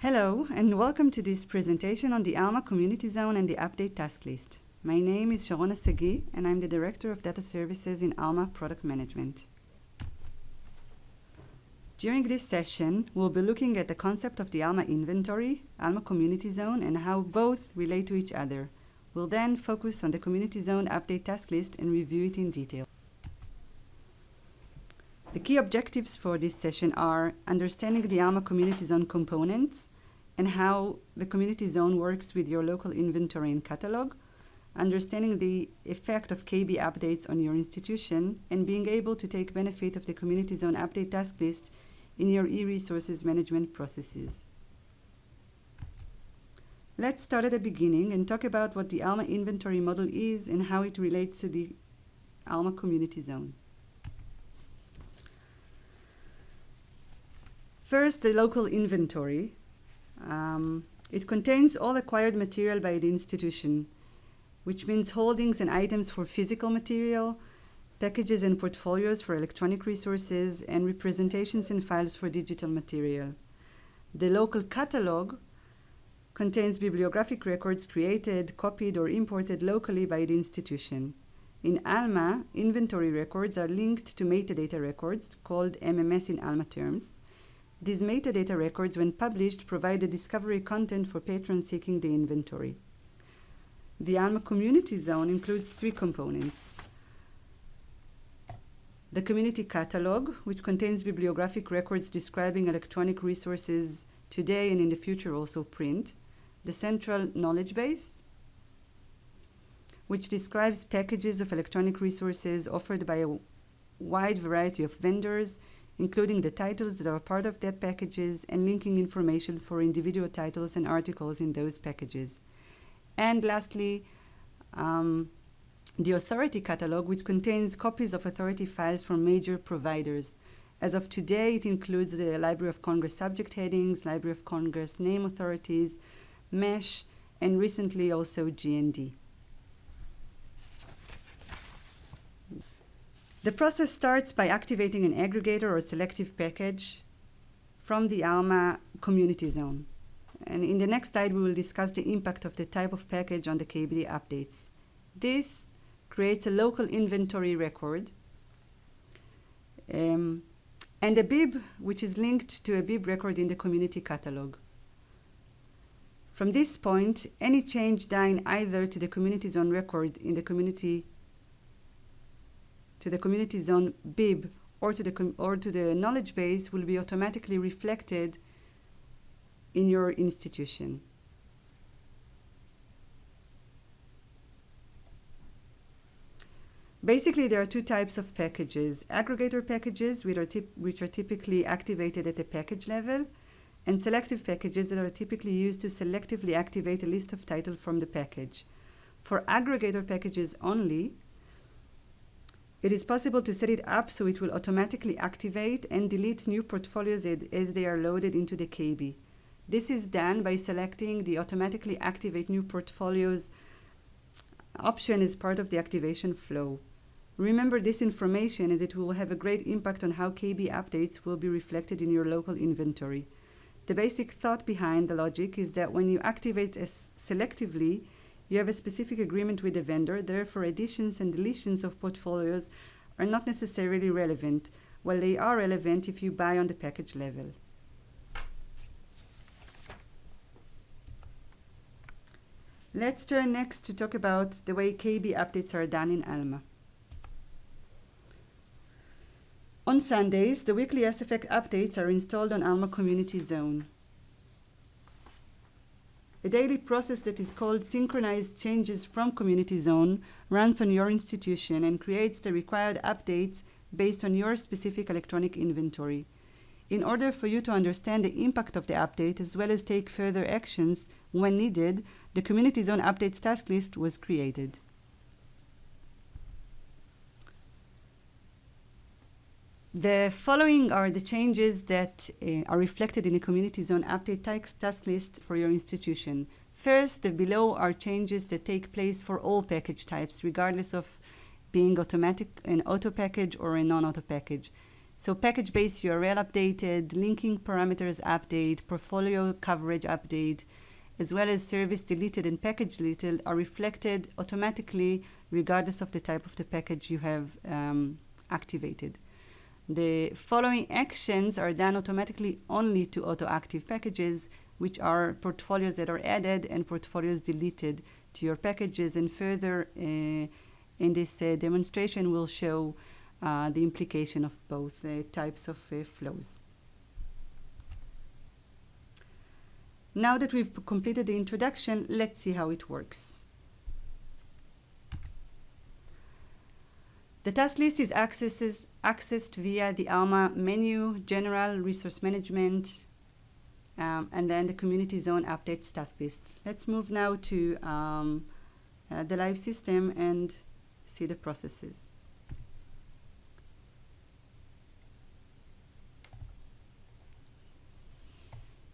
Hello, and welcome to this presentation on the Alma Community Zone and the Update Task List. My name is Sharona Sagi, and I'm the Director of Data Services in Alma Product Management. During this session, we'll be looking at the concept of the Alma Inventory, Alma Community Zone, and how both relate to each other. We'll then focus on the Community Zone Update Task List and review it in detail. The key objectives for this session are understanding the Alma Community Zone components and how the Community Zone works with your local inventory and catalog, understanding the effect of KB updates on your institution, and being able to take benefit of the Community Zone Update Task List in your e-resources management processes. Let's start at the beginning and talk about what the Alma Inventory model is and how it relates to the Alma Community Zone. First, the local inventory. It contains all acquired material by the institution, which means holdings and items for physical material, packages and portfolios for electronic resources, and representations and files for digital material. The local catalog contains bibliographic records created, copied, or imported locally by the institution. In Alma, inventory records are linked to metadata records, called MMS in Alma terms. These metadata records, when published, provide the discovery content for patrons seeking the inventory. The Alma Community Zone includes three components. The Community Catalog, which contains bibliographic records describing electronic resources today and in the future, also print. The Central Knowledge Base, which describes packages of electronic resources offered by a wide variety of vendors, including the titles that are part of their packages and linking information for individual titles and articles in those packages. And lastly, the Authority Catalog, which contains copies of authority files from major providers. As of today, it includes the Library of Congress subject headings, Library of Congress name authorities, MESH, and recently also GND. The process starts by activating an aggregator or selective package from the Alma Community Zone. And in the next slide, we will discuss the impact of the type of package on the KBD updates. This creates a local inventory record and a BIB, which is linked to a BIB record in the community catalog. From this point, any change done either to the Community Zone record in the Community Zone BIB or to the knowledge base will be automatically reflected in your institution. Basically, there are two types of packages: aggregator packages, which are typically activated at the package level, and selective packages that are typically used to selectively activate a list of titles from the package. For aggregator packages only, it is possible to set it up so it will automatically activate and delete new portfolios as they are loaded into the KB. This is done by selecting the automatically activate new portfolios option as part of the activation flow. Remember this information, as it will have a great impact on how KB updates will be reflected in your local inventory. The basic thought behind the logic is that when you activate selectively, you have a specific agreement with the vendor, therefore additions and deletions of portfolios are not necessarily relevant, while they are relevant if you buy on the package level. Let's turn next to talk about the way KB updates are done in Alma. On Sundays, the weekly SFX updates are installed on Alma Community Zone. A daily process that is called Synchronized Changes from Community Zone runs on your institution and creates the required updates based on your specific electronic inventory. In order for you to understand the impact of the update as well as take further actions when needed, the Community Zone Updates task list was created. The following are the changes that are reflected in the Community Zone Update task list for your institution. First, the below are changes that take place for all package types, regardless of being automatic, an auto package, or a non-auto package. So package-based URL updated, linking parameters update, portfolio coverage update, as well as service deleted and package deleted are reflected automatically regardless of the type of the package you have activated. The following actions are done automatically only to auto-active packages, which are portfolios that are added and portfolios deleted to your packages. And further in this demonstration, we'll show the implication of both types of flows. Now that we've completed the introduction, let's see how it works. The task list is accessed via the Alma menu, General, Resource Management, and then the Community Zone updates task list. Let's move now to the live system and see the processes.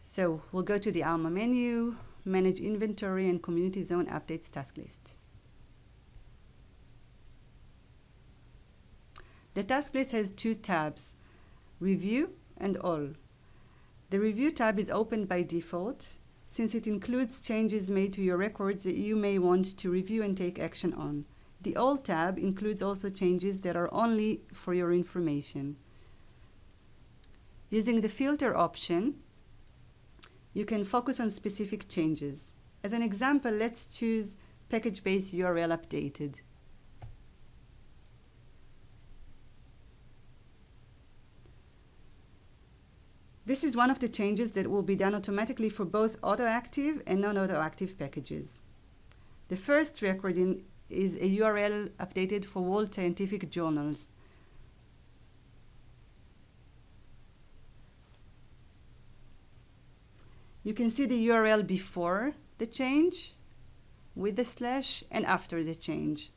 So we'll go to the Alma menu, Manage Inventory, and Community Zone updates task list. The task list has two tabs, Review and All. The Review tab is opened by default, since it includes changes made to your records that you may want to review and take action on. The All tab includes also changes that are only for your information. Using the Filter option, you can focus on specific changes. As an example, let's choose package-based URL updated. This is one of the changes that will be done automatically for both auto-active and non-auto-active packages. The first record is a URL updated for World Scientific Journals. You can see the URL before the change with the slash and after the change.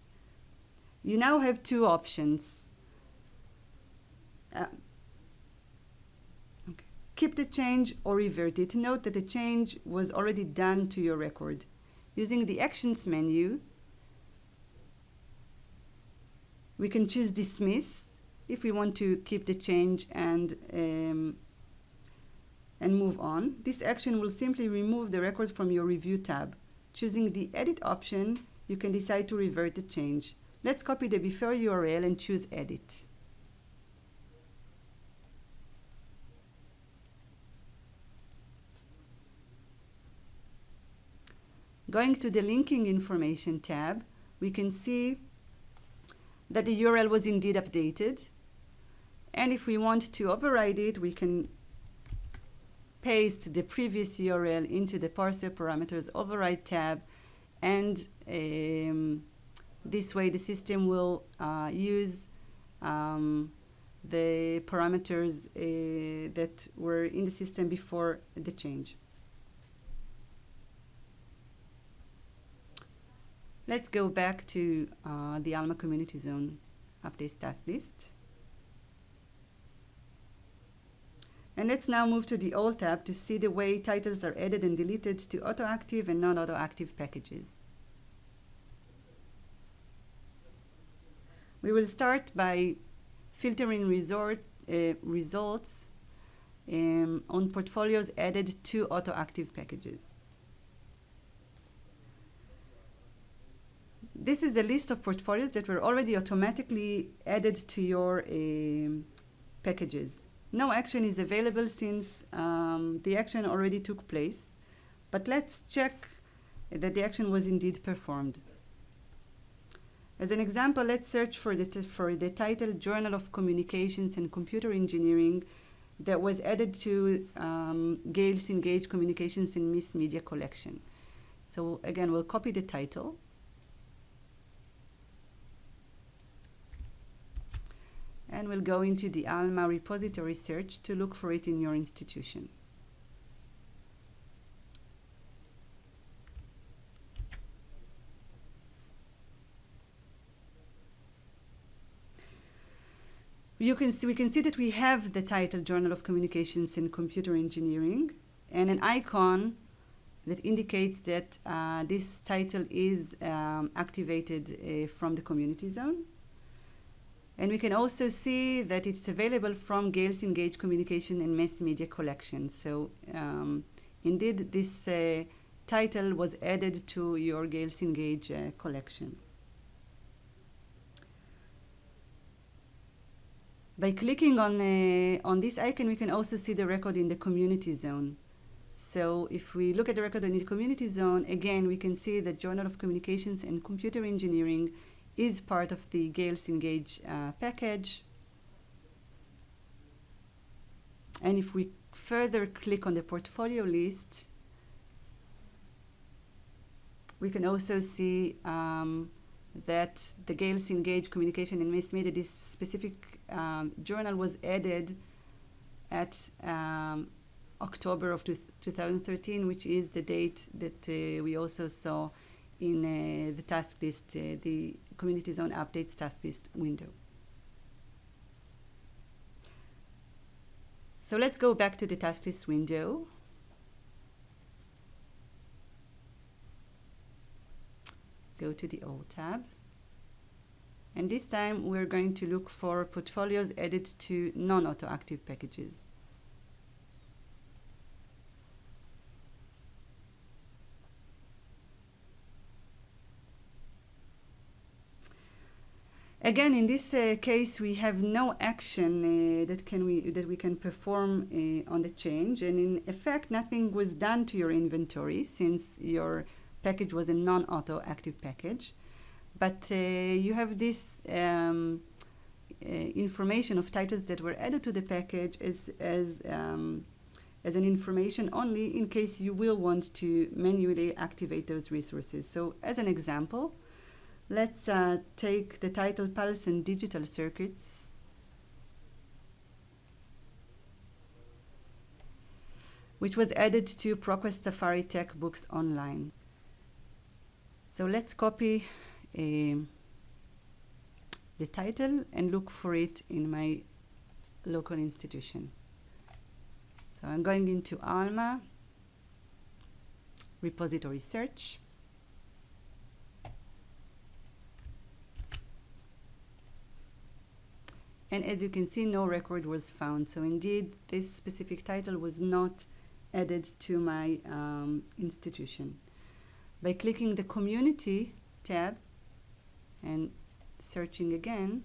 You now have two options. Keep the change or revert it. Note that the change was already done to your record. Using the Actions menu, we can choose Dismiss if we want to keep the change and move on. This action will simply remove the record from your Review tab. Choosing the Edit option, you can decide to revert the change. Let's copy the before URL and choose Edit. Going to the Linking Information tab, we can see that the URL was indeed updated. And if we want to override it, we can paste the previous URL into the Parser Parameters Override tab, and this way the system will use the parameters that were in the system before the change. Let's go back to the Alma Community Zone updates task list. And let's now move to the All tab to see the way titles are added and deleted to auto-active and non-auto-active packages. We will start by filtering results on portfolios added to auto-active packages. This is a list of portfolios that were already automatically added to your packages. No action is available since the action already took place, but let's check that the action was indeed performed. As an example, let's search for the title Journal of Communications and Computer Engineering that was added to Gale's Engage Communications in Miss Media collection. So again, we'll copy the title. And we'll go into the Alma repository search to look for it in your institution. We can see that we have the title Journal of Communications and Computer Engineering and an icon that indicates that this title is activated from the Community Zone. And we can also see that it's available from Gales Engage Communication and Mass Media collection. So indeed, this title was added to your Gales Engage collection. By clicking on this icon, we can also see the record in the community zone. So if we look at the record in the community zone, again, we can see that Journal of Communications and Computer Engineering is part of the Gales Engage package. And if we further click on the portfolio list, we can also see that the Gales Engage Communication and Mass Media, this specific journal was added at October of 2013, which is the date that we also saw in the task list, the Community Zone Updates task list window. So let's go back to the task list window. Go to the All tab. And this time we're going to look for portfolios added to non-auto-active packages. Again, in this case, we have no action that we can perform on the change, and in effect, nothing was done to your inventory since your package was a non-auto active package. But you have this information of titles that were added to the package as an information only in case you will want to manually activate those resources. So, as an example, let's take the title Pulse and Digital Circuits. Which was added to ProQuest Safari Tech Books Online. So let's copy the title and look for it in my local institution. So I'm going into Alma, repository search. And as you can see, no record was found. So indeed, this specific title was not added to my institution. By clicking the Community tab and searching again,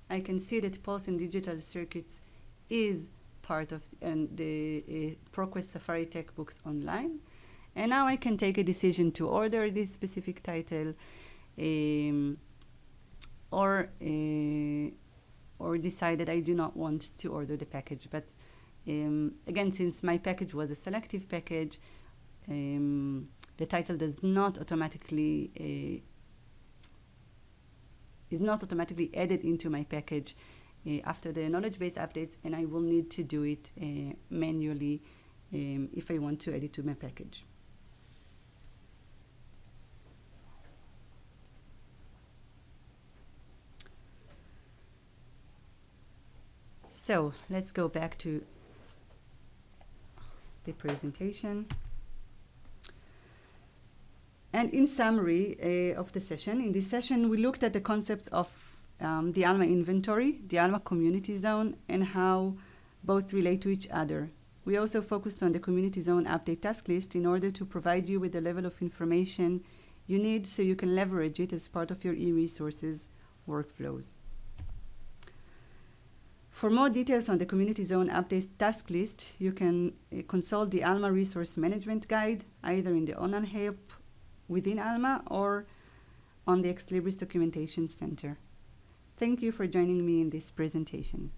I can see that Pulse and Digital Circuits is part of the ProQuest Safari Tech Books Online. And now I can take a decision to order this specific title or decide that I do not want to order the package. But again, since my package was a selective package, the title does not automatically is not automatically added into my package after the knowledge base updates, and I will need to do it manually if I want to add it to my package. So let's go back to the presentation. And in summary of the session, in this session we looked at the concepts of the Alma inventory, the Alma Community Zone, and how both relate to each other. We also focused on the Community Zone update task list in order to provide you with the level of information you need so you can leverage it as part of your e-resources workflows. For more details on the Community Zone update task list, you can consult the Alma Resource Management Guide, either in the online help within Alma or on the Ex Libris Documentation Center. Thank you for joining me in this presentation.